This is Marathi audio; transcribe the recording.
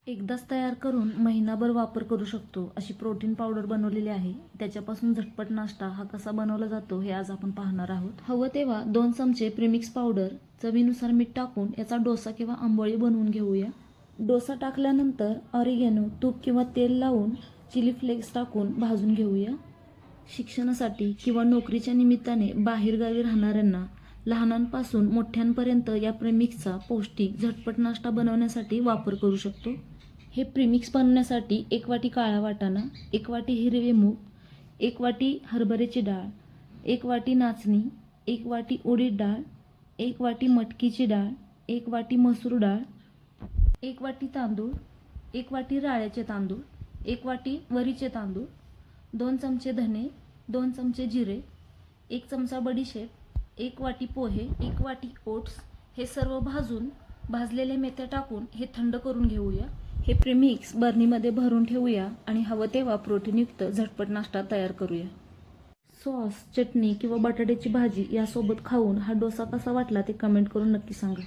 एकदाच तयार करून महिनाभर वापर करू शकतो अशी प्रोटीन पावडर बनवलेली आहे. त्याच्यापासून झटपट नाश्ता हा कसा बनवला जातो हे आज आपण पाहणार आहोत. हवं तेव्हा 2 चमचे प्रीमिक्स पावडर, चवीनुसार मीठ टाकून याचा डोसा किंवा आंबोळी बनवून घेऊया. डोसा टाकल्यानंतर ऑरिगॅनो, तूप किंवा तेल लावून चिली फ्लेक्स टाकून भाजून घेऊया. शिक्षणासाठी किंवा नोकरीच्या निमित्ताने बाहेरगावी राहणाऱ्यांना लहानांपासून मोठ्यांपर्यंत या प्रीमिक्सचा पौष्टिक झटपट नाश्ता बनवण्यासाठी वापर करू शकतो. हे प्रीमिक्स बनवण्यासाठी 1 वाटी काळा वाटाणा, 1 वाटी हिरवे मूग, 1 वाटी हरभऱ्याची डाळ, 1 वाटी नाचणी, 1 वाटी उडीद डाळ, 1 वाटी मटकीची डाळ, 1 वाटी मसूर डाळ, 1 वाटी तांदूळ, 1 वाटी राळ्याचे तांदूळ, 1 वाटी वरीचे तांदूळ, 2 चमचे धने, 2 चमचे जिरे, 1 चमचा बडीशेप, 1 वाटी पोहे, 1 वाटी ओट्स. हे सर्व भाजलेल्या मेथ्या टाकून हे थंड करून घेऊया. हे प्रीमिक्स बर्नीमध्ये भरून ठेवूया आणि हवं तेव्हा प्रोटीनयुक्त झटपट नाश्ता तयार करूया. सॉस, चटणी किंवा बटाट्याची भाजी यासोबत खाऊन हा डोसा कसा वाटला ते कमेंट करून नक्की सांगा.